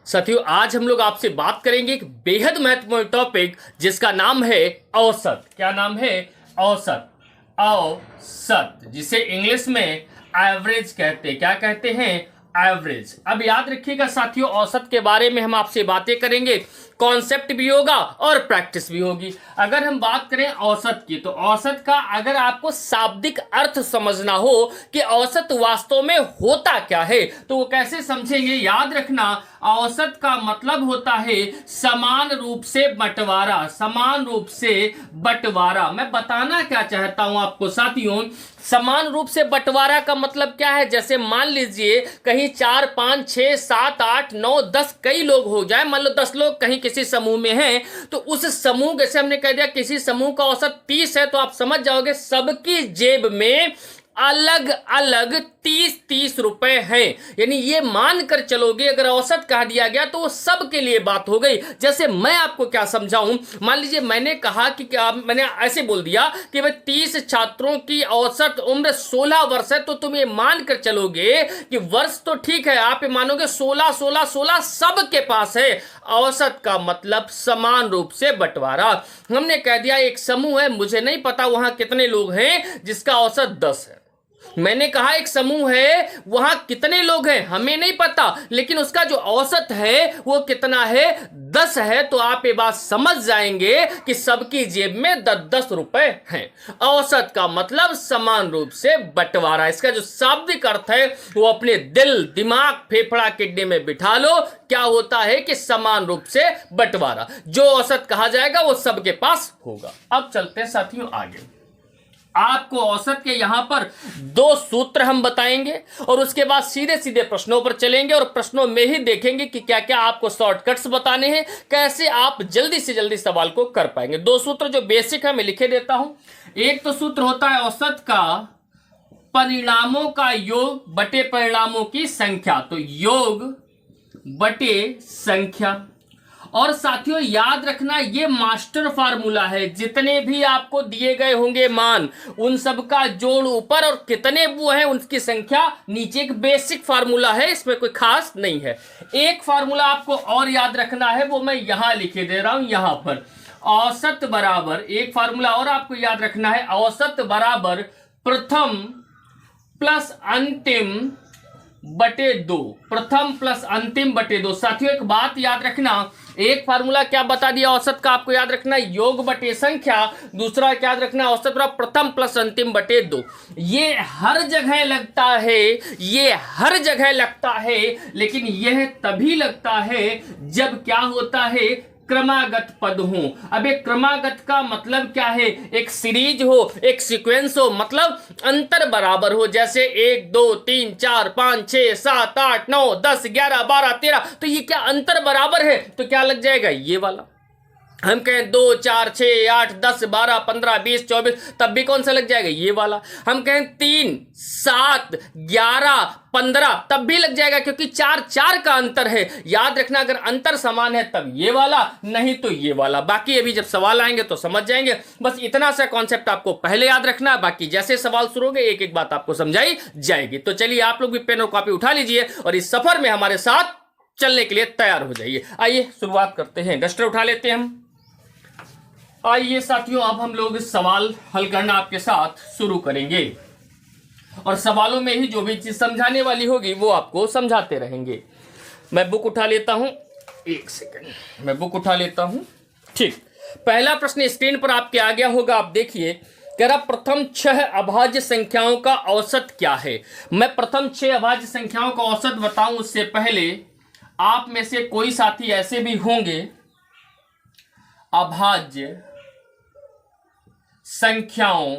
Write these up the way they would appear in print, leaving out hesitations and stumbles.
साथियों, आज हम लोग आपसे बात करेंगे एक बेहद महत्वपूर्ण टॉपिक जिसका नाम है औसत। क्या नाम है? औसत। औसत, जिसे इंग्लिश में एवरेज कहते हैं। क्या कहते हैं? एवरेज। अब याद रखिएगा साथियों, औसत के बारे में हम आपसे बातें करेंगे, कॉन्सेप्ट भी होगा और प्रैक्टिस भी होगी। अगर हम बात करें औसत की, तो औसत का अगर आपको शाब्दिक अर्थ समझना हो कि औसत वास्तव में होता क्या है, तो वो कैसे समझेंगे? याद रखना, औसत का मतलब होता है समान रूप से बंटवारा। समान रूप से बंटवारा। मैं बताना क्या चाहता हूं आपको साथियों, समान रूप से बंटवारा का मतलब क्या है? जैसे मान लीजिए कहीं 4, 5, 6, 7, 8, 9, 10 कई लोग हो जाए, मान लो 10 लोग कहीं किसी समूह में हैं, तो उस समूह, जैसे हमने कह दिया किसी समूह का औसत 30 है, तो आप समझ जाओगे सबकी जेब में अलग अलग 30-30 रुपए हैं। यानी ये मानकर चलोगे, अगर औसत कह दिया गया तो वो सब के लिए बात हो गई। जैसे मैं आपको क्या समझाऊं, मान लीजिए मैंने कहा कि मैंने ऐसे बोल दिया कि भाई 30 छात्रों की औसत उम्र 16 वर्ष है, तो तुम ये मानकर चलोगे कि वर्ष तो ठीक है, आप ये मानोगे 16 सबके पास है। औसत का मतलब समान रूप से बंटवारा। हमने कह दिया एक समूह है, मुझे नहीं पता वहां कितने लोग हैं, जिसका औसत 10 है। मैंने कहा एक समूह है, वहां कितने लोग हैं हमें नहीं पता, लेकिन उसका जो औसत है वो कितना है? 10 है। तो आप ये बात समझ जाएंगे कि सबकी जेब में 10-10 रुपए हैं। औसत का मतलब समान रूप से बंटवारा। इसका जो शाब्दिक अर्थ है वो अपने दिल, दिमाग, फेफड़ा, किडनी में बिठा लो। क्या होता है कि समान रूप से बंटवारा। जो औसत कहा जाएगा वो सबके पास होगा। अब चलते हैं साथियों आगे। आपको औसत के यहां पर 2 सूत्र हम बताएंगे और उसके बाद सीधे सीधे प्रश्नों पर चलेंगे और प्रश्नों में ही देखेंगे कि क्या क्या आपको शॉर्टकट्स बताने हैं, कैसे आप जल्दी से जल्दी सवाल को कर पाएंगे। 2 सूत्र जो बेसिक है मैं लिखे देता हूं। एक तो सूत्र होता है औसत का परिणामों का योग बटे परिणामों की संख्या, तो योग बटे संख्या। और साथियों याद रखना, ये मास्टर फार्मूला है। जितने भी आपको दिए गए होंगे मान, उन सब का जोड़ ऊपर और कितने वो हैं उनकी संख्या नीचे। एक बेसिक फार्मूला है, इसमें कोई खास नहीं है। एक फार्मूला आपको और याद रखना है, वो मैं यहां लिखे दे रहा हूं, यहां पर। औसत बराबर, एक फार्मूला और आपको याद रखना है, औसत बराबर प्रथम प्लस अंतिम बटे 2। प्रथम प्लस अंतिम बटे 2। साथियों एक बात याद रखना, एक फार्मूला क्या बता दिया औसत का, आपको याद रखना योग बटे संख्या। दूसरा क्या याद रखना, औसत बराबर प्रथम प्लस अंतिम बटे 2। ये हर जगह लगता है, ये हर जगह लगता है, लेकिन यह तभी लगता है जब क्या होता है, क्रमागत पद हो। अब एक क्रमागत का मतलब क्या है? एक सीरीज हो, एक सीक्वेंस हो, मतलब अंतर बराबर हो। जैसे 1 2 3 4 5 6 7 8 9 10 11 12 13, तो ये क्या अंतर बराबर है, तो क्या लग जाएगा? ये वाला। हम कहें 2 4 6 8 10 12 15 20 24, तब भी कौन सा लग जाएगा? ये वाला। हम कहें 3 7 11 15, तब भी लग जाएगा, क्योंकि 4 का अंतर है। याद रखना, अगर अंतर समान है तब ये वाला, नहीं तो ये वाला। बाकी अभी जब सवाल आएंगे तो समझ जाएंगे। बस इतना सा कॉन्सेप्ट आपको पहले याद रखना, बाकी जैसे सवाल शुरू होंगे एक एक बात आपको समझाई जाएगी। तो चलिए आप लोग भी पेन और कॉपी उठा लीजिए और इस सफर में हमारे साथ चलने के लिए तैयार हो जाइए। आइए शुरुआत करते हैं। डस्टर उठा लेते हैं हम। आइए साथियों, अब हम लोग सवाल हल करना आपके साथ शुरू करेंगे और सवालों में ही जो भी चीज समझाने वाली होगी वो आपको समझाते रहेंगे। मैं बुक उठा लेता हूं, एक सेकंड, मैं बुक उठा लेता हूं। ठीक, पहला प्रश्न स्क्रीन पर आपके आ गया होगा, आप देखिए। कह रहा प्रथम 6 अभाज्य संख्याओं का औसत क्या है। मैं प्रथम 6 अभाज्य संख्याओं का औसत बताऊं उससे पहले आप में से कोई साथी ऐसे भी होंगे, अभाज्य संख्याओं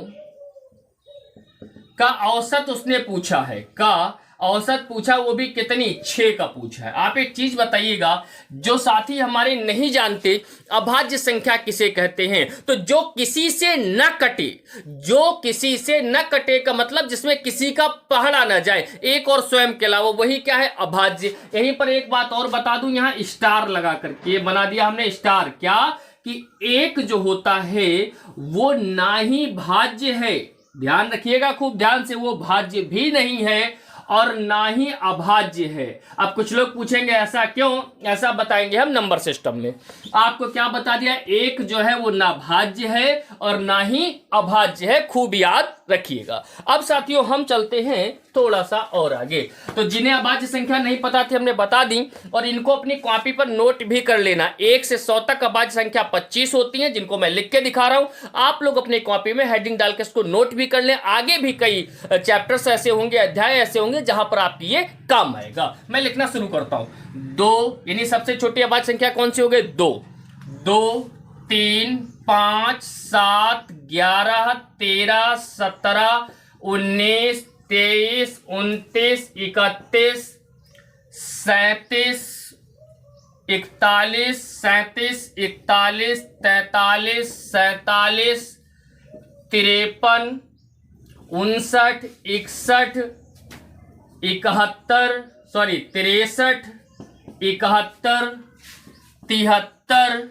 का औसत उसने पूछा है, का औसत पूछा, वो भी कितनी? 6 का पूछा है। आप एक चीज बताइएगा, जो साथी हमारे नहीं जानते अभाज्य संख्या किसे कहते हैं, तो जो किसी से न कटे, जो किसी से न कटे का मतलब जिसमें किसी का पढ़ा ना जाए, एक और स्वयं के अलावा, वही क्या है? अभाज्य। यहीं पर एक बात और बता दूं, यहां स्टार लगा करके बना दिया हमने स्टार, क्या कि एक जो होता है वो ना ही भाज्य है, ध्यान रखिएगा खूब ध्यान से, वो भाज्य भी नहीं है और ना ही अभाज्य है। अब कुछ लोग पूछेंगे ऐसा क्यों, ऐसा बताएंगे हम नंबर सिस्टम में। आपको क्या बता दिया, एक जो है वो ना भाज्य है और ना ही अभाज्य है, खूब याद रखिएगा। अब साथियों हम चलते हैं थोड़ा सा और आगे। तो जिन्हें अभाज्य संख्या नहीं पता थी हमने बता दी, और इनको अपनी कॉपी पर नोट भी कर लेना। 1 से 100 तक अभाज्य संख्या 25 होती है, जिनको मैं लिख के दिखा रहा हूं। आप लोग अपनी कॉपी में हेडिंग डाल के इसको नोट भी कर लें। आगे भी कई चैप्टर्स ऐसे होंगे, अध्याय ऐसे होंगे जहां पर आपकी ये काम आएगा। मैं लिखना शुरू करता हूं। 2 यानी सबसे छोटी अभाज्य संख्या कौन सी हो गई, 2। 2, 3, 5, 7, 11, 13, 17, 19, 23, 29, 31, 37, 41, 37, 41, 43, 47, 53, 59, 61, 71, 63, 71, 73, 83,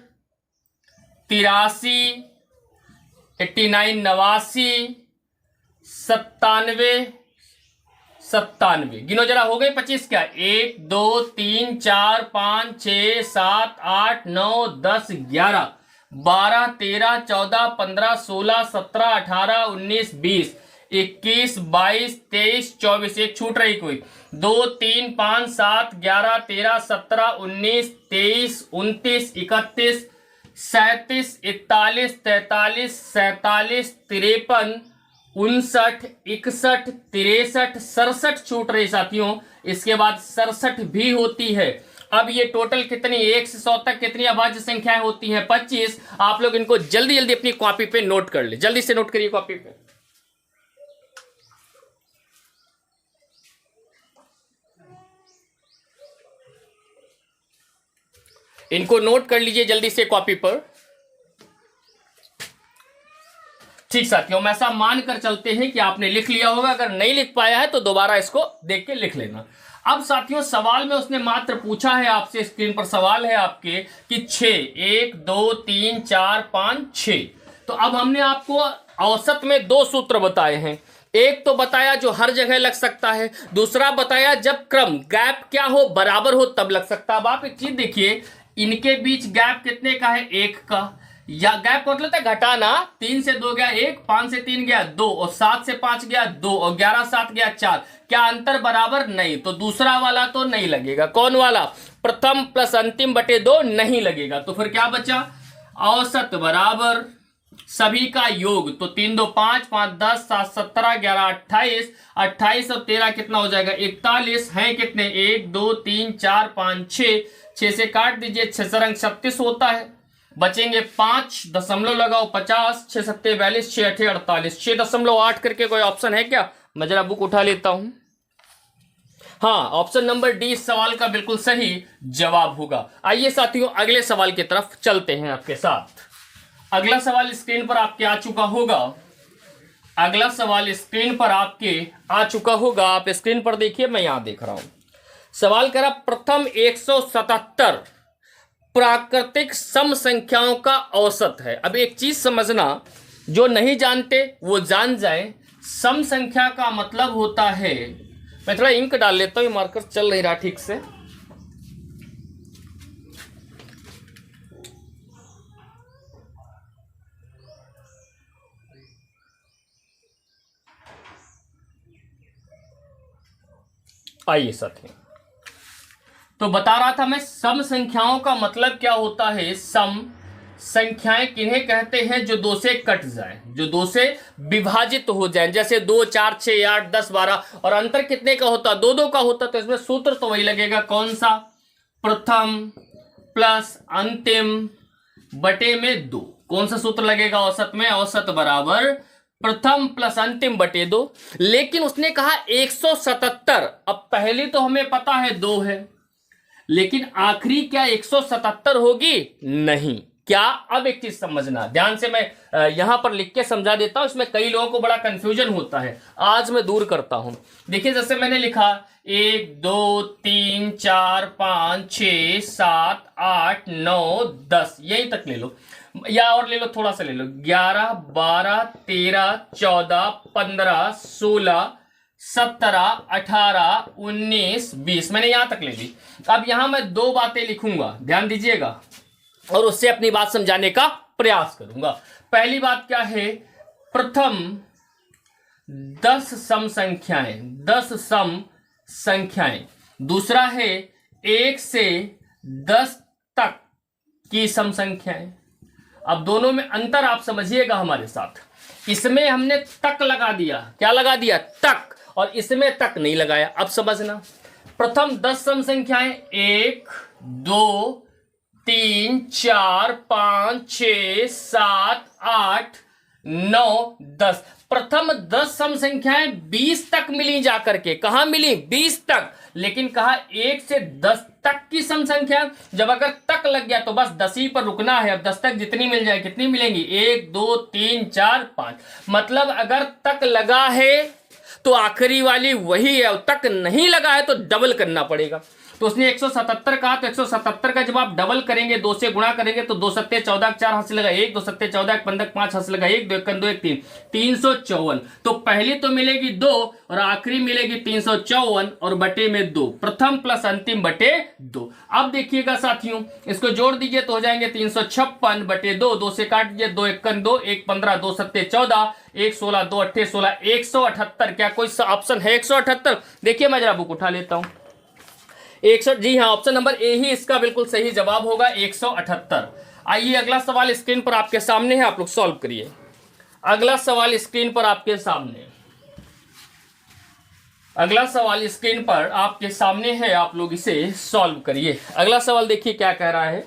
89, 89, 97, 97। गिनो जरा, हो गए 25 क्या, 1 2 3 4 5 6 7 8 9 10 11 12 13 14 15 16 17 18 19 20 21 22 23 24। एक छूट रही कोई, 2 3 5 7 11 13 17 19 23 29 31 37 41 43 47 53 59 61 63 67 छूट रही साथियों। इसके बाद 67 भी होती है। अब ये टोटल कितनी, 1 से 100 तक कितनी अभाज्य संख्याएं होती हैं, 25। आप लोग इनको जल्दी जल्दी अपनी कॉपी पे नोट कर ले, जल्दी से नोट करिए कॉपी पे। इनको नोट कर लीजिए जल्दी से कॉपी पर। ठीक साथियों, हम ऐसा मानकर चलते हैं कि आपने लिख लिया होगा। अगर नहीं लिख पाया है तो दोबारा इसको देख के लिख लेना। अब साथियों सवाल में उसने मात्र पूछा है आपसे, स्क्रीन पर सवाल है आपके कि 6, 1 2 3 4 5 6। तो अब हमने आपको औसत में 2 सूत्र बताए हैं। एक तो बताया जो हर जगह लग सकता है, दूसरा बताया जब क्रम गैप क्या हो, बराबर हो तब लग सकता है। अब आप एक चीज देखिए, इनके बीच गैप कितने का है, 1 का। या गैप मतलब है घटाना, 3 से 2 गया 1, 5 से 3 गया 2, और 7 से 5 गया 2, और 11 7 गया 4। क्या अंतर बराबर, नहीं, तो दूसरा वाला तो नहीं लगेगा। कौन वाला, प्रथम प्लस अंतिम बटे 2 नहीं लगेगा। तो फिर क्या बचा, औसत बराबर सभी का योग। तो 3 2 5 5 10 7 17 11 28, 28 और 13 कितना हो जाएगा, 41 है कितने, 1 2 3 4 5 6, 6 से काट दीजिए, 6 से रंग 36 होता है। बचेंगे 5, दशमलव लगाओ 50, 6 7 42, 6 8 48, 6.8 करके कोई ऑप्शन है क्या, मैं जरा बुक उठा लेता हूं। हाँ, ऑप्शन नंबर डी इस सवाल का बिल्कुल सही जवाब होगा। आइए साथियों अगले सवाल की तरफ चलते हैं आपके साथ। अगला सवाल स्क्रीन पर आपके आ चुका होगा। अगला सवाल स्क्रीन पर आपके आ चुका होगा। आप स्क्रीन पर देखिए, मैं यहां देख रहा हूं। सवाल करा प्रथम 177 प्राकृतिक सम संख्याओं का औसत है। अब एक चीज समझना, जो नहीं जानते वो जान जाए। सम संख्या का मतलब होता है, मैं थोड़ा इंक डाल लेता हूं, मार्कर चल नहीं रहा ठीक से। आइए साथियों, तो बता रहा था मैं, सम संख्याओं का मतलब क्या होता है। सम संख्याएं किन्हें कहते हैं, जो 2 से कट जाए, जो 2 से विभाजित हो जाए। जैसे 2 4 6 8 10 12, और अंतर कितने का होता, 2 2 का होता। तो इसमें सूत्र तो वही लगेगा, कौन सा, प्रथम प्लस अंतिम बटे में 2। कौन सा सूत्र लगेगा औसत में, औसत बराबर प्रथम प्लस अंतिम बटे 2। लेकिन उसने कहा 177। अब पहली तो हमें पता है 2 है, लेकिन आखिरी क्या 177 होगी, नहीं। क्या, अब एक चीज समझना ध्यान से, मैं यहां पर लिख के समझा देता हूं, इसमें कई लोगों को बड़ा कंफ्यूजन होता है, आज मैं दूर करता हूं। देखिए जैसे मैंने लिखा 1 2 3 4 5 6 7 8 9 10, यहीं तक ले लो, या और ले लो, थोड़ा सा ले लो, 11 12 13 14 15 16 17, 18, 19, 20, मैंने यहां तक ले ली। अब यहां मैं दो बातें लिखूंगा, ध्यान दीजिएगा, और उससे अपनी बात समझाने का प्रयास करूंगा। पहली बात क्या है, प्रथम 10 सम संख्याएं, 10 सम संख्याएं। दूसरा है 1 से 10 तक की सम संख्याएं। अब दोनों में अंतर आप समझिएगा हमारे साथ। इसमें हमने तक लगा दिया, क्या लगा दिया, तक, और इसमें तक नहीं लगाया। अब समझना, प्रथम 10 सम संख्याएं 1, 2, 3, 4, 5, 6, 7, 8, 9, 10। प्रथम 10 सम संख्याएं 20 तक मिली जाकर के, कहां मिली, 20 तक, लेकिन कहा 1 से 10 तक की सम संख्या। जब अगर तक लग गया तो बस 10 ही पर रुकना है। अब 10 तक जितनी मिल जाए, कितनी मिलेंगी, 1, 2, 3, 4, 5। मतलब अगर तक लगा है तो आखिरी वाली वही है, और तक नहीं लगा है तो डबल करना पड़ेगा। तो उसने 177 कहा, तो 177 का जब आप डबल करेंगे, 2 से गुणा करेंगे, तो 2 सत्ते 14, 4 हाथ से लगा 1, 2 सत्ते 14, 15, 5 हाथ से लगा 1, 2 1 2 1 3, 354। तो पहली तो मिलेगी 2 और आखिरी मिलेगी 354 और बटे में 2, प्रथम प्लस अंतिम बटे 2। अब देखिएगा साथियों, इसको जोड़ दीजिए तो हो जाएंगे 356 बटे 2, 2 से काट दीजिए, 2 1 2, 1 15, 2 सत्ते 14, 1 16, 2 अट्ठे 16, 178। क्या कोई ऑप्शन है 178? देखिए मैं जरा बुक उठा लेता हूं। 100, जी हाँ, ऑप्शन नंबर ए ही इसका बिल्कुल सही जवाब होगा, 178। आइए अगला सवाल स्क्रीन पर आपके सामने है, आप लोग सॉल्व करिए। अगला सवाल स्क्रीन पर आपके सामने, अगला सवाल स्क्रीन पर आपके सामने है, आप लोग इसे सॉल्व करिए। अगला सवाल देखिए क्या कह रहा है।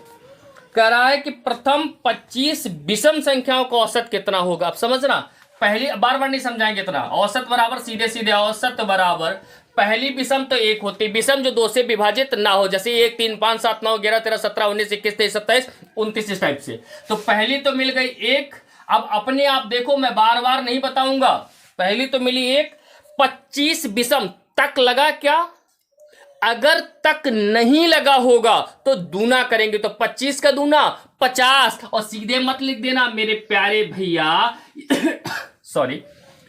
कह रहा है कि प्रथम 25 विषम संख्याओं का औसत कितना होगा। आप समझना, पहली बार बार नहीं समझाएंगे इतना। औसत बराबर सीधे सीधे औसत बराबर पहली विषम तो 1 होती, विषम जो 2 से विभाजित ना हो, जैसे 1 3 5 7 9 11 13 17 19 21 23 27 29 इस टाइप से। तो पहली तो मिल गई 1। अब अपने आप देखो, मैं बार बार नहीं बताऊंगा। पहली तो मिली 1, 25 विषम तक लगा क्या, अगर तक नहीं लगा होगा तो दूना करेंगे, तो 25 का दूना 50। और सीधे मत लिख देना मेरे प्यारे भैया सॉरी,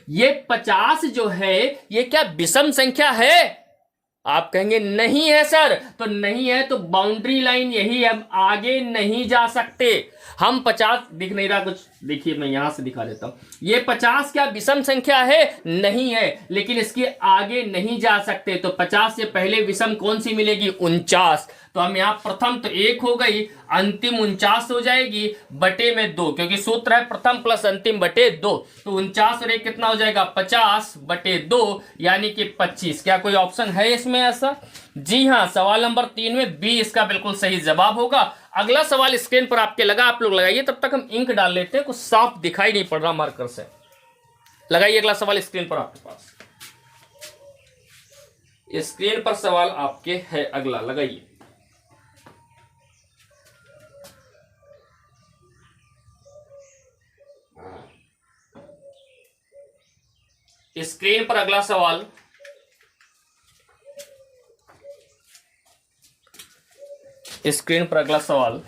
ये 50 जो है ये क्या विषम संख्या है? आप कहेंगे नहीं है सर, तो नहीं है तो बाउंड्री लाइन यही है, हम आगे नहीं जा सकते। हम 50 दिख नहीं रहा कुछ, देखिए मैं यहां से दिखा देता हूं। ये 50 क्या विषम संख्या है? नहीं है, लेकिन इसके आगे नहीं जा सकते। तो 50 से पहले विषम कौन सी मिलेगी? 49। तो हम यहाँ प्रथम तो 1 हो गई, अंतिम 49 हो जाएगी बटे में 2, क्योंकि सूत्र है प्रथम प्लस अंतिम बटे 2। तो 49 और 1 कितना हो जाएगा? 50 बटे 2 यानी कि 25। क्या कोई ऑप्शन है इसमें ऐसा? जी हाँ, सवाल नंबर 3 में बी इसका बिल्कुल सही जवाब होगा। अगला सवाल स्क्रीन पर आपके लगा, आप लोग लगाइए, तब तक हम इंक डाल लेते हैं, कुछ साफ दिखाई नहीं पड़ रहा मार्कर से। लगाइए अगला सवाल स्क्रीन पर आपके पास, स्क्रीन पर सवाल आपके है अगला, लगाइए। स्क्रीन पर अगला सवाल, स्क्रीन पर अगला सवाल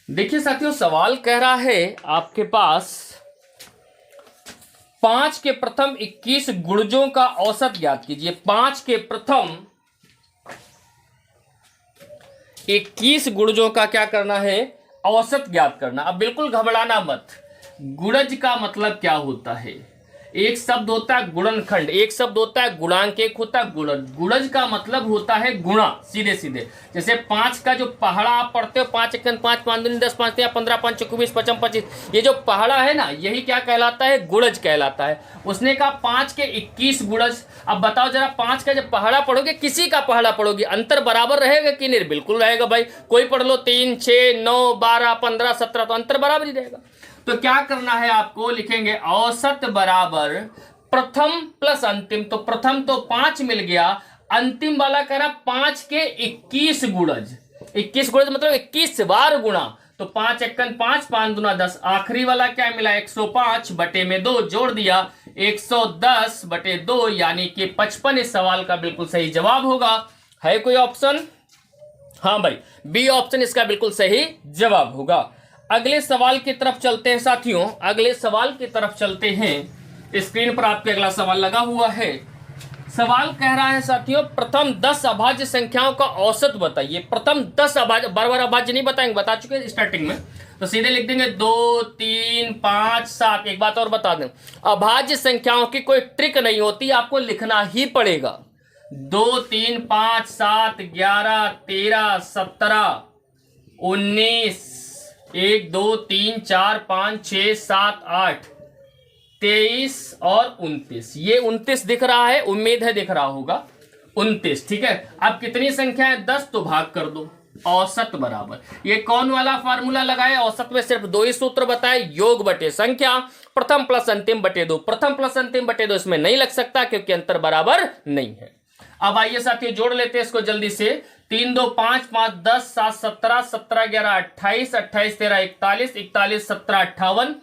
देखिए साथियों, सवाल कह रहा है आपके पास 5 के प्रथम 21 गुणजों का औसत ज्ञात कीजिए। 5 के प्रथम 21 गुणजों का क्या करना है? औसत ज्ञात करना। अब बिल्कुल घबराना मत। गुणज का मतलब क्या होता है? एक शब्द होता है गुणनखंड, एक शब्द होता है गुणांक, एक होता है गुणज। गुणज का मतलब होता है गुणा, सीधे सीधे। जैसे 5 का जो पहाड़ा आप पढ़ते हो, 5 1 5 5 2 10 5 3 15 5 6 20 55 25, ये जो पहाड़ा है ना, यही क्या कहलाता है? गुणज कहलाता है। उसने कहा 5 के 21 गुणज। अब बताओ जरा, 5 का जब पहाड़ा पढ़ोगे, किसी का पहाड़ा पढ़ोगे, अंतर बराबर रहेगा कि नहीं? बिल्कुल रहेगा भाई। कोई पढ़ लो 3 6 9 12 15 17, तो अंतर बराबर ही रहेगा। तो क्या करना है आपको? लिखेंगे औसत बराबर प्रथम प्लस अंतिम। तो प्रथम तो 5 मिल गया, अंतिम वाला करा 5 के 21 गुणज। 21 गुणज मतलब 21 बार गुणा। तो 5 1 5 5 दूना 10, आखिरी वाला क्या मिला? 105 बटे में 2, जोड़ दिया 110 बटे 2 यानी कि 55 इस सवाल का बिल्कुल सही जवाब होगा। है कोई ऑप्शन? हाँ भाई, बी ऑप्शन इसका बिल्कुल सही जवाब होगा। अगले सवाल की तरफ चलते हैं साथियों, अगले सवाल की तरफ चलते हैं। स्क्रीन पर आपके अगला सवाल लगा हुआ है। सवाल कह रहा है साथियों, प्रथम 10 अभाज्य संख्याओं का औसत बताइए। प्रथम 10 अभाज्य, बार बार अभाज्य नहीं बताएंगे, बता चुके हैं स्टार्टिंग में, तो सीधे लिख देंगे 2, 3, 5, 7। एक बात और बता दें, अभाज्य संख्याओं की कोई ट्रिक नहीं होती, आपको लिखना ही पड़ेगा। 2, 3, 5, 7, 11, 13, 17, 19, 1, 2, 3, 4, 5, 6, 7, 8, 23 और 29। ये 29 दिख रहा है, उम्मीद है दिख रहा होगा 29। ठीक है, अब कितनी संख्या है? 10, तो भाग कर दो। औसत बराबर, ये कौन वाला फार्मूला लगाए? औसत में सिर्फ 2 ही सूत्र बताए, योग बटे संख्या, प्रथम प्लस अंतिम बटे 2। प्रथम प्लस अंतिम बटे 2 इसमें नहीं लग सकता क्योंकि अंतर बराबर नहीं है। अब आइए साथियों जोड़ लेते हैं इसको जल्दी से। 3, 2, 5, 5, 10, 7, 17, 17, 11, 28, 28, 13, 41, 41, 17, 58,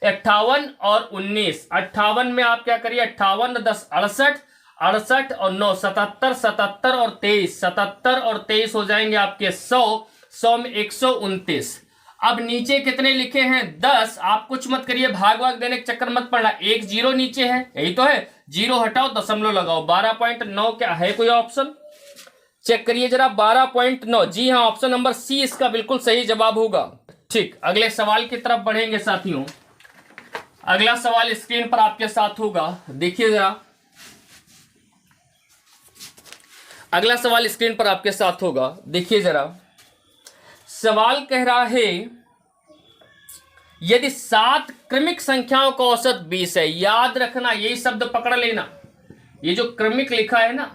58 और 19। 58 में आप क्या करिए, 58, 10, 68, 68 और 9, 77, 77 और 23, 77 और 23 हो जाएंगे आपके 100, 100 में 129। अब नीचे कितने लिखे हैं? 10। आप कुछ मत करिए, भाग भाग देने के चक्कर मत पड़ना, एक जीरो नीचे है, यही तो है, जीरो हटाओ, दशमलव लगाओ। 12.9 क्या है कोई ऑप्शन? चेक करिए जरा, 12.9। जी हाँ, ऑप्शन नंबर सी इसका बिल्कुल सही जवाब होगा। ठीक, अगले सवाल की तरफ बढ़ेंगे साथियों। अगला सवाल स्क्रीन पर आपके साथ होगा, देखिए जरा। अगला सवाल स्क्रीन पर आपके साथ होगा, देखिए जरा। सवाल कह रहा है, यदि 7 क्रमिक संख्याओं का औसत 20 है। याद रखना, यही शब्द पकड़ लेना, ये जो क्रमिक लिखा है ना,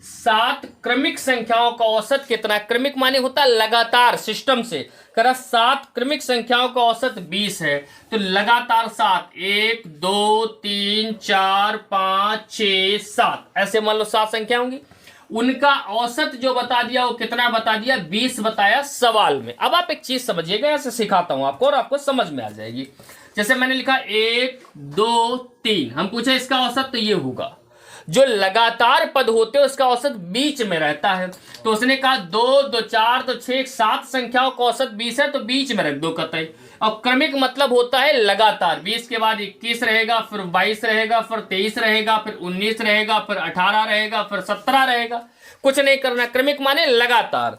7 क्रमिक संख्याओं का औसत कितना? क्रमिक माने होता है लगातार, सिस्टम से करा। 7 क्रमिक संख्याओं का औसत 20 है, तो लगातार 7, 1, 2, 3, 4, 5, 6, 7, ऐसे मान लो 7 संख्या होंगी। उनका औसत जो बता दिया वो कितना बता दिया? 20 बताया सवाल में। अब आप एक चीज समझिएगा, ऐसे सिखाता हूं आपको और आपको समझ में आ जाएगी। जैसे मैंने लिखा 1, 2, 3, हम पूछे इसका औसत, तो ये होगा। जो लगातार पद होते हैं उसका औसत बीच में रहता है, तो उसने कहा 2, 2, 4, तो 6, 7 संख्याओं का औसत 20 है, तो बीच में रख दो कतई। और क्रमिक मतलब होता है लगातार, 20 के बाद 21 रहेगा, फिर 22 रहेगा, फिर 23 रहेगा, फिर 19 रहेगा, फिर 18 रहेगा, फिर 17 रहेगा। कुछ नहीं करना, क्रमिक माने लगातार।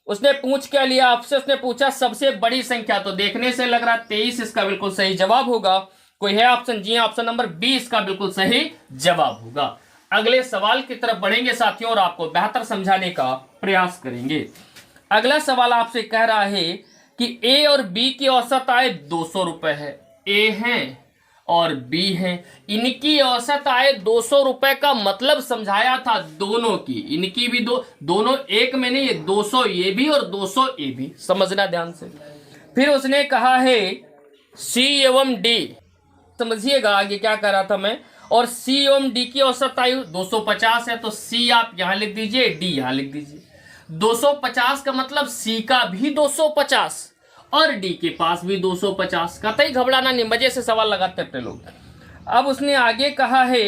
उसने पूछ क्या लिया आपसे? उसने पूछा सबसे बड़ी संख्या, तो देखने से लग रहा 23 इसका बिल्कुल सही जवाब होगा। कोई है ऑप्शन? जी हाँ, ऑप्शन नंबर 20 का बिल्कुल सही जवाब होगा। अगले सवाल की तरफ बढ़ेंगे साथियों और आपको बेहतर समझाने का प्रयास करेंगे। अगला सवाल आपसे कह रहा है कि ए और बी की औसत आय 200 रुपए है। ए है और बी है, इनकी औसत आय 200 रुपए का मतलब समझाया था दोनों की। इनकी भी दोनों एक में नहीं है, 200 ये भी और 200 ये भी, समझना ध्यान से। फिर उसने कहा है सी एवं डी, समझिएगा आगे क्या कर रहा था मैं। और सी एवं डी की औसत आयु 250 है, तो सी आप यहां लिख दीजिए, डी यहां लिख दीजिए। 250 का मतलब सी का भी 250 और डी के पास भी 250। कतई घबराना नहीं, मजे से सवाल लगाते अपने लोग। अब उसने आगे कहा है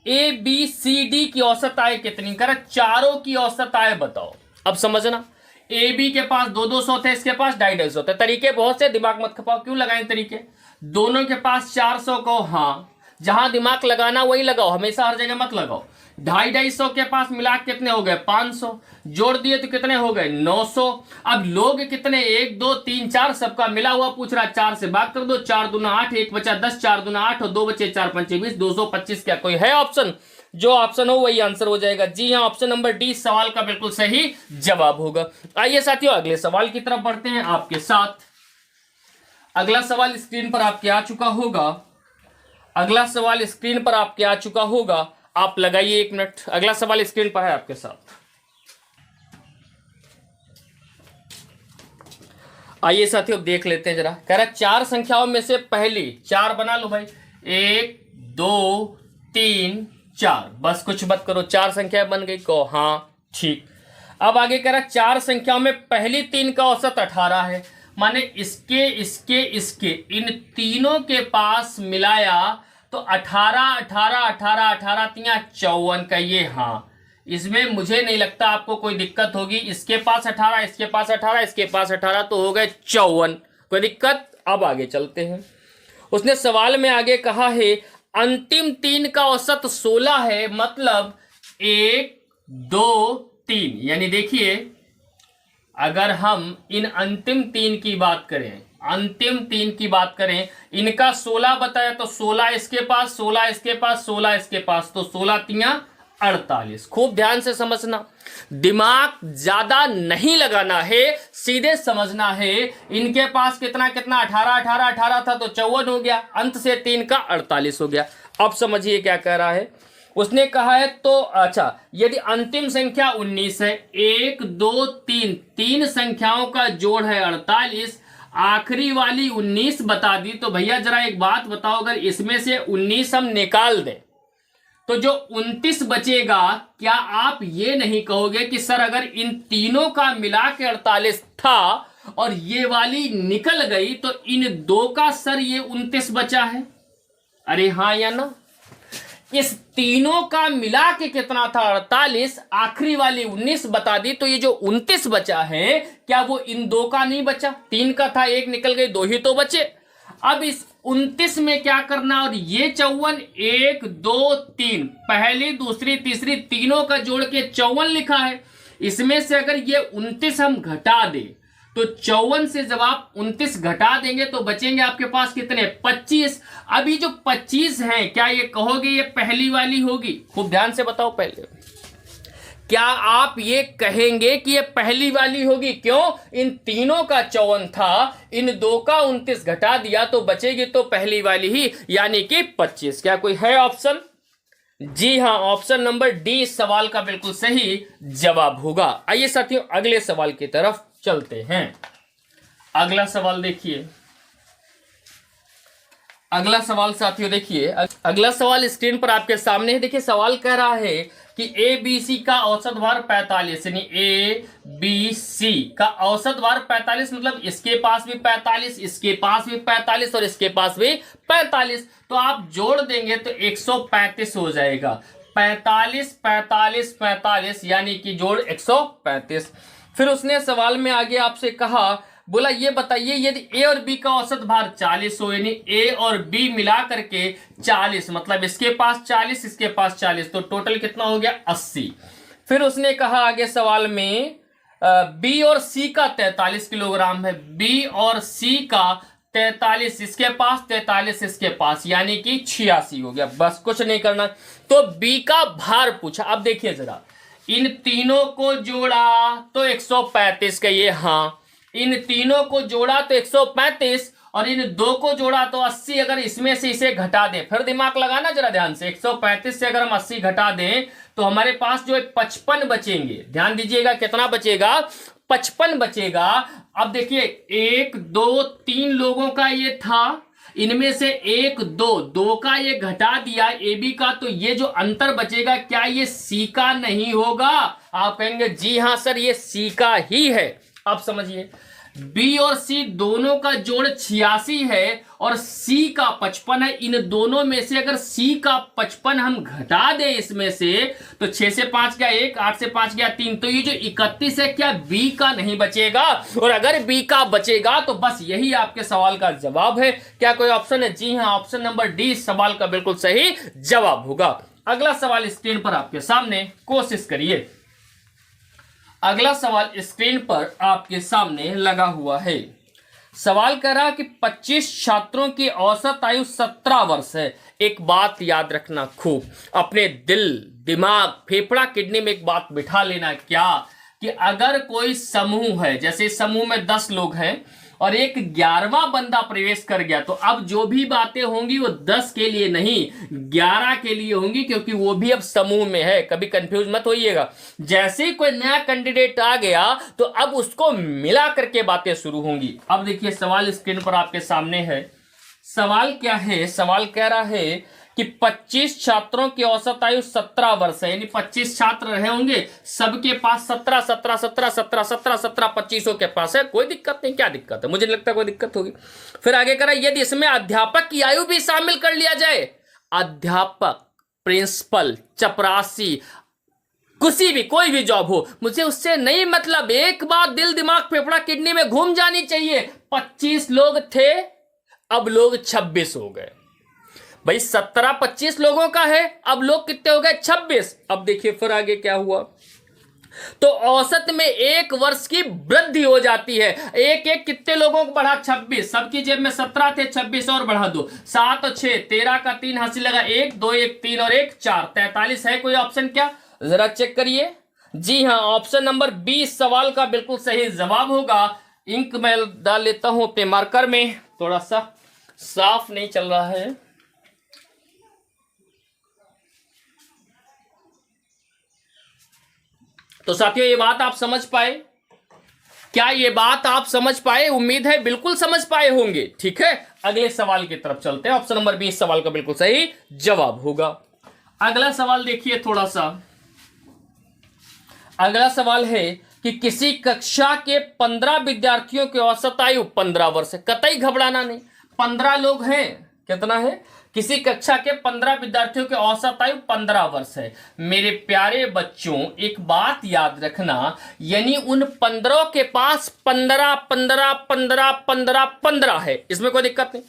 ए बी सी डी की औसत आय कितनी? कर चारों की औसत आय बताओ। अब समझना, ए बी के पास 200 थे, इसके पास 250 थे। तरीके बहुत से, दिमाग मत खपाओ। क्यों लगाएं तरीके? दोनों के पास 400 को, हाँ जहां दिमाग लगाना वही लगाओ, हमेशा हर जगह मत लगाओ। 250 के पास मिला कितने हो गए? 500। जोड़ दिए तो कितने हो गए? 900। अब लोग कितने? 1, 2, 3, 4, सबका मिला हुआ पूछ रहा। 4 से भाग कर दो, 4 दूना 8, 1 बचा 10, 4 दूना 8 और 2 बचे 4 5 20, 225। क्या कोई है ऑप्शन? जो ऑप्शन हो वही आंसर हो जाएगा। जी हाँ, ऑप्शन नंबर डी सवाल का बिल्कुल सही जवाब होगा। आइए साथियों अगले सवाल की तरफ बढ़ते हैं आपके साथ। अगला सवाल स्क्रीन पर आपके आ चुका होगा। अगला सवाल स्क्रीन पर आपके आ चुका होगा, आप लगाइए 1 मिनट। अगला सवाल स्क्रीन पर है आपके साथ। आइए साथियों देख लेते हैं जरा। कह रहा 4 संख्याओं में से पहली 4 बना लो भाई। 1, 2, 3, 4, बस कुछ मत करो, 4 संख्या बन गई को। हाँ ठीक। अब आगे कह रहा 4 संख्याओं में पहली 3 का औसत 18 है, माने इसके इसके इसके इन तीनों के पास मिलाया तो 18 18 18 18 तिया 54 का ये। हाँ, इसमें मुझे नहीं लगता आपको कोई दिक्कत होगी। इसके पास 18, इसके पास 18, इसके पास 18, तो हो गए 54। कोई दिक्कत? अब आगे चलते हैं। उसने सवाल में आगे कहा है अंतिम 3 का औसत 16 है, मतलब 1 2 3। यानी देखिए, अगर हम इन अंतिम 3 की बात करें, अंतिम 3 की बात करें, इनका 16 बताया तो 16 इसके पास, 16 इसके पास, 16 इसके पास, तो 16 तिया 48। खूब ध्यान से समझना, दिमाग ज्यादा नहीं लगाना है, सीधे समझना है। इनके पास कितना कितना 18 18 18 था तो 54 हो गया, अंत से 3 का 48 हो गया। अब समझिए क्या कह रहा है, उसने कहा है तो अच्छा, यदि अंतिम संख्या 19 है, 1 2 3, 3 संख्याओं का जोड़ है 48, आखिरी वाली 19 बता दी, तो भैया जरा एक बात बताओ, अगर इसमें से 19 हम निकाल दें तो जो 29 बचेगा, क्या आप ये नहीं कहोगे कि सर अगर इन तीनों का मिला के 48 था और ये वाली निकल गई तो इन दो का सर ये 29 बचा है? अरे हाँ या ना? इस तीनों का मिला के कितना था 48, आखिरी वाली 19 बता दी, तो ये जो 29 बचा है क्या वो इन दो का नहीं बचा? 3 का था, 1 निकल गई, 2 ही तो बचे। अब इस 29 में क्या करना, और ये 54, 1 2 3, पहली दूसरी तीसरी तीनों का जोड़ के 54 लिखा है। इसमें से अगर ये 29 हम घटा दें तो 54 से जब आप 29 घटा देंगे तो बचेंगे आपके पास कितने, 25। अभी जो 25 हैं, क्या ये कहोगे ये पहली वाली होगी? खूब ध्यान से बताओ, पहले क्या आप ये कहेंगे कि ये पहली वाली होगी? क्यों? इन तीनों का 54 था, इन दो का 29 घटा दिया तो बचेगी तो पहली वाली ही, यानी कि 25। क्या कोई है ऑप्शन? जी हाँ, ऑप्शन नंबर डी इस सवाल का बिल्कुल सही जवाब होगा। आइए साथियों अगले सवाल की तरफ चलते हैं। अगला सवाल देखिए, अगला सवाल साथियों देखिए, अगला सवाल स्क्रीन पर आपके सामने है। देखिए सवाल कह रहा है कि ए बी सी का औसत भार 45, यानी ए बी सी का औसत भार 45, मतलब इसके पास भी 45, इसके पास भी 45 और इसके पास भी 45, तो आप जोड़ देंगे तो 135 हो जाएगा। 45 45 45 यानी कि जोड़ 135। फिर उसने सवाल में आगे आपसे कहा, बोला ये बताइए यदि ए और बी का औसत भार 40 हो, यानी ए और बी मिला करके 40, मतलब इसके पास 40 इसके पास 40, तो टोटल कितना हो गया 80। फिर उसने कहा आगे सवाल में बी और सी का 43 किलोग्राम है, बी और सी का 43, इसके पास 43 इसके पास, यानी कि 86 हो गया। बस कुछ नहीं करना, तो बी का भार पूछा। अब देखिए जरा, इन तीनों को जोड़ा तो 135 का ये, हाँ इन तीनों को जोड़ा तो 135 और इन दो को जोड़ा तो 80। अगर इसमें से इसे घटा दें, फिर दिमाग लगाना जरा ध्यान से, 135 से अगर हम 80 घटा दें तो हमारे पास जो है 55 बचेंगे। ध्यान दीजिएगा कितना बचेगा, 55 बचेगा। अब देखिए 1 2 3 लोगों का ये था, इनमें से 1 2 का ये घटा दिया ए बी का, तो ये जो अंतर बचेगा क्या ये सी का नहीं होगा? आप कहेंगे जी हाँ सर ये सी का ही है। अब समझिए, बी और सी दोनों का जोड़ 86 है और सी का 55 है। इन दोनों में से अगर सी का 55 हम घटा दें इसमें से, तो 6 से 5 गया 1, 8 से 5 गया 3, तो ये जो 31 है क्या बी का नहीं बचेगा? और अगर बी का बचेगा तो बस यही आपके सवाल का जवाब है। क्या कोई ऑप्शन है? जी हाँ, ऑप्शन नंबर डी इस सवाल का बिल्कुल सही जवाब होगा। अगला सवाल स्क्रीन पर आपके सामने, कोशिश करिए। अगला सवाल स्क्रीन पर आपके सामने लगा हुआ है। सवाल कह रहा कि 25 छात्रों की औसत आयु 17 वर्ष है। एक बात याद रखना, खूब अपने दिल दिमाग फेफड़ा किडनी में एक बात बिठा लेना, क्या कि अगर कोई समूह है, जैसे समूह में 10 लोग हैं और एक 11वां बंदा प्रवेश कर गया, तो अब जो भी बातें होंगी वो 10 के लिए नहीं 11 के लिए होंगी, क्योंकि वो भी अब समूह में है। कभी कंफ्यूज मत होइएगा। जैसे ही कोई नया कैंडिडेट आ गया तो अब उसको मिला करके बातें शुरू होंगी। अब देखिए सवाल स्क्रीन पर आपके सामने है। सवाल क्या है? सवाल कह रहा है कि 25 छात्रों की औसत आयु 17 वर्ष है, यानी 25 छात्र रहे होंगे, सबके पास 17 17 17 17 17 17 25 के पास है। कोई दिक्कत नहीं, क्या दिक्कत है? मुझे नहीं लगता कोई दिक्कत होगी। फिर आगे करा, यदि इसमें अध्यापक की आयु भी शामिल कर लिया जाए, अध्यापक, प्रिंसिपल, चपरासी, किसी भी कोई भी जॉब हो, मुझे उससे नहीं मतलब, एक बात दिल दिमाग फेफड़ा किडनी में घूम जानी चाहिए। 25 लोग थे, अब लोग 26 हो गए। भाई 17-25 लोगों का है, अब लोग कितने हो गए 26। अब देखिए फिर आगे क्या हुआ, तो औसत में एक वर्ष की वृद्धि हो जाती है। एक एक कितने लोगों को बढ़ा 26, सबकी जेब में 17 थे, 26 और बढ़ा दो, 7 और 6 13 का 3 हासिल लगा, 1 2 1 3 और 1 4, 43 है। कोई ऑप्शन क्या, जरा चेक करिए। जी हाँ, ऑप्शन नंबर 20 सवाल का बिल्कुल सही जवाब होगा। इंक मैं डाल लेता हूं अपने मार्कर में, थोड़ा सा साफ नहीं चल रहा है। तो साथियों ये बात आप समझ पाए, क्या ये बात आप समझ पाए? उम्मीद है बिल्कुल समझ पाए होंगे। ठीक है, अगले सवाल की तरफ चलते हैं। ऑप्शन नंबर 20 सवाल का बिल्कुल सही जवाब होगा। अगला सवाल देखिए थोड़ा सा, अगला सवाल है कि किसी कक्षा के 15 विद्यार्थियों की औसत आयु 15 वर्ष है। कतई घबराना नहीं, 15 लोग हैं, कितना है, किसी कक्षा के 15 विद्यार्थियों की औसत आयु 15 वर्ष है। मेरे प्यारे बच्चों एक बात याद रखना, यानी उन 15 के पास 15 15 15 15 15 है, इसमें कोई दिक्कत नहीं।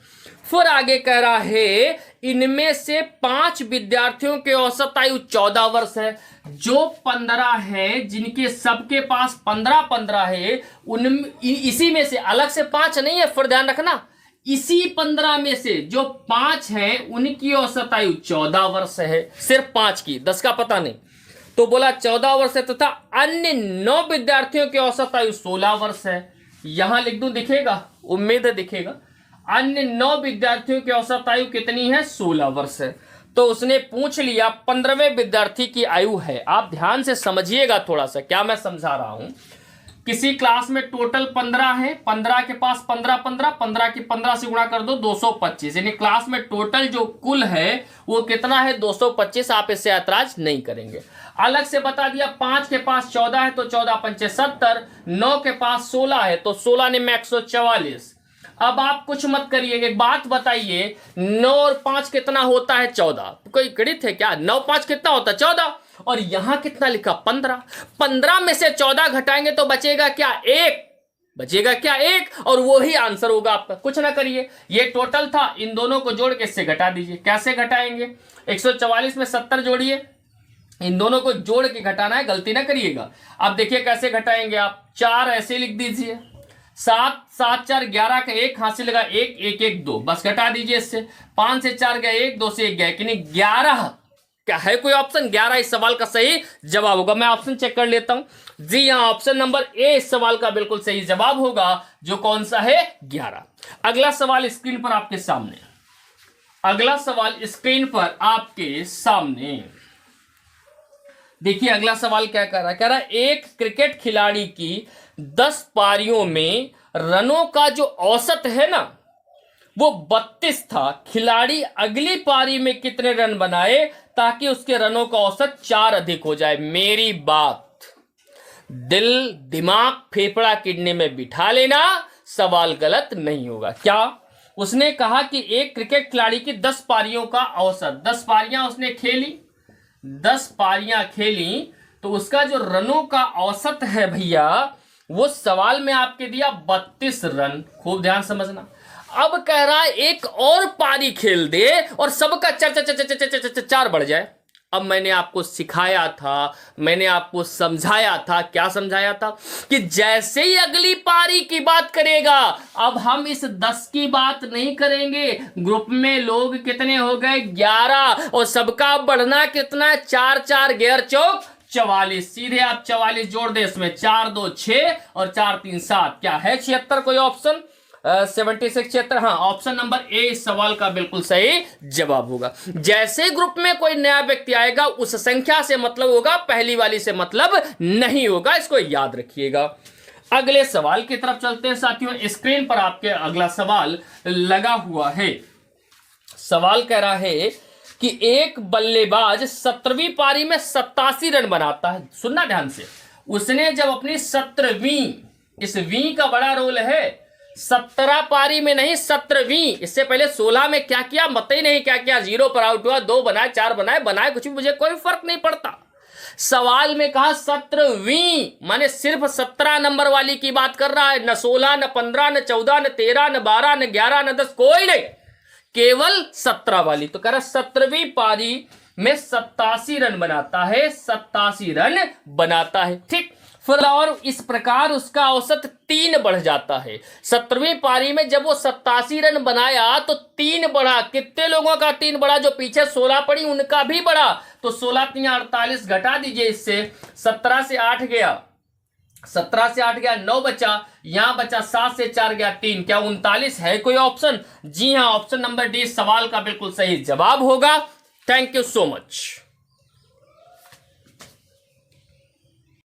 फिर आगे कह रहा है इनमें से 5 विद्यार्थियों के औसत आयु 14 वर्ष है। जो 15 है जिनके सबके पास 15 15 है, उन इसी में से अलग से 5 नहीं है, फिर ध्यान रखना, इसी 15 में से जो 5 हैं उनकी औसत आयु 14 वर्ष है, सिर्फ 5 की, 10 का पता नहीं। तो बोला 14 वर्ष है तथा अन्य 9 विद्यार्थियों की औसत आयु 16 वर्ष है। यहां लिख दूं, दिखेगा, उम्मीद है दिखेगा। अन्य 9 विद्यार्थियों की औसत आयु कितनी है, 16 वर्ष है। तो उसने पूछ लिया 15वें विद्यार्थी की आयु है। आप ध्यान से समझिएगा थोड़ा सा क्या मैं समझा रहा हूं। किसी क्लास में टोटल 15 है, 15 के पास 15 15 15 की 15 से गुणा कर दो 225, यानी क्लास में टोटल जो कुल है वो कितना है, 225। आप इससे ऐतराज नहीं करेंगे। अलग से बता दिया 5 के पास 14 है तो 14 पंचे 70, 9 के पास 16 है तो 16 ने में 144। अब आप कुछ मत करिए, एक बात बताइए, 9 और 5 कितना होता है, 14। कोई गणित है क्या, 9 5 कितना होता है, 14। और यहां कितना लिखा, 15। 15 में से 14 घटाएंगे तो बचेगा क्या, 1। बचेगा क्या, 1, और वो ही आंसर होगा आपका। कुछ ना करिए, ये टोटल था, इन दोनों को जोड़ के इससे घटा दीजिए। कैसे घटाएंगे, 144 में 70 जोड़िए, इन दोनों को जोड़ के घटाना है, गलती ना करिएगा। अब देखिए कैसे घटाएंगे आप, 4 ऐसे लिख दीजिए, 7 7 4 11 का 1 हासिल लगा, 1 1 1 2, बस घटा दीजिए इससे। 5 से 4 गया 1, 2 से 1 गया, यानी 11। क्या है कोई ऑप्शन, 11 इस सवाल का सही जवाब होगा। मैं ऑप्शन चेक कर लेता हूं। जी हां, ऑप्शन नंबर ए इस सवाल का बिल्कुल सही जवाब होगा, जो कौन सा है, 11। अगला सवाल स्क्रीन पर आपके सामने, अगला सवाल स्क्रीन पर आपके सामने देखिए। अगला सवाल क्या कह रहा है, कह रहा है एक क्रिकेट खिलाड़ी की 10 पारियों में रनों का जो औसत है ना वो 32 था। खिलाड़ी अगली पारी में कितने रन बनाए ताकि उसके रनों का औसत 4 अधिक हो जाए। मेरी बात दिल दिमाग फेफड़ा किडनी में बिठा लेना, सवाल गलत नहीं होगा। क्या उसने कहा कि एक क्रिकेट खिलाड़ी की 10 पारियों का औसत, 10 पारियां उसने खेली, 10 पारियां खेली, तो उसका जो रनों का औसत है भैया वो सवाल में आपके दिया 32 रन। खूब ध्यान समझना। अब कह रहा है एक और पारी खेल दे और सबका 4 बढ़ जाए। अब मैंने आपको सिखाया था, मैंने आपको समझाया था, क्या समझाया था कि जैसे ही अगली पारी की बात करेगा, अब हम इस 10 की बात नहीं करेंगे। ग्रुप में लोग कितने हो गए, 11, और सबका बढ़ना कितना है, 4 4 गेर चौक 44। सीधे आप 44 जोड़ दे इसमें, 4 2 6 और 4 3 7, क्या है 76। कोई ऑप्शन 76 76, हाँ, ऑप्शन नंबर ए इस सवाल का बिल्कुल सही जवाब होगा। जैसे ग्रुप में कोई नया व्यक्ति आएगा उस संख्या से मतलब होगा, पहली वाली से मतलब नहीं होगा, इसको याद रखिएगा। अगले सवाल की तरफ चलते हैं साथियों। स्क्रीन पर आपके अगला सवाल लगा हुआ है। सवाल कह रहा है कि एक बल्लेबाज 17वीं पारी में 87 रन बनाता है। सुनना ध्यान से, उसने जब अपनी 17वीं, इस वीं का बड़ा रोल है, 17 पारी में नहीं 17वीं, इससे पहले 16 में क्या किया मत ही नहीं, क्या किया, 0 पर आउट हुआ, 2 बनाए 4 बनाए कुछ भी, मुझे कोई फर्क नहीं पड़ता। सवाल में कहा 17वीं, माने सिर्फ 17 नंबर वाली की बात कर रहा है, न 16 न 15 न 14 न 13 न 12 न 11 न 10, कोई नहीं, केवल 17 वाली। तो कह रहा 17वीं पारी में 87 रन बनाता है, 87 रन बनाता है। ठीक, फिर और इस प्रकार उसका औसत 3 बढ़ जाता है। 17वीं पारी में जब वो 87 रन बनाया तो 3 बढ़ा। कितने लोगों का 3 बढ़ा? जो पीछे 16 पड़ी उनका भी बढ़ा। तो 16 3 48 घटा दीजिए इससे, 17 से 8 गया, 17 से 8 गया 9 बचा, यहां बचा 7 से 4 गया 3, क्या 39 है कोई ऑप्शन? जी हाँ, ऑप्शन नंबर डी सवाल का बिल्कुल सही जवाब होगा। Thank you so much.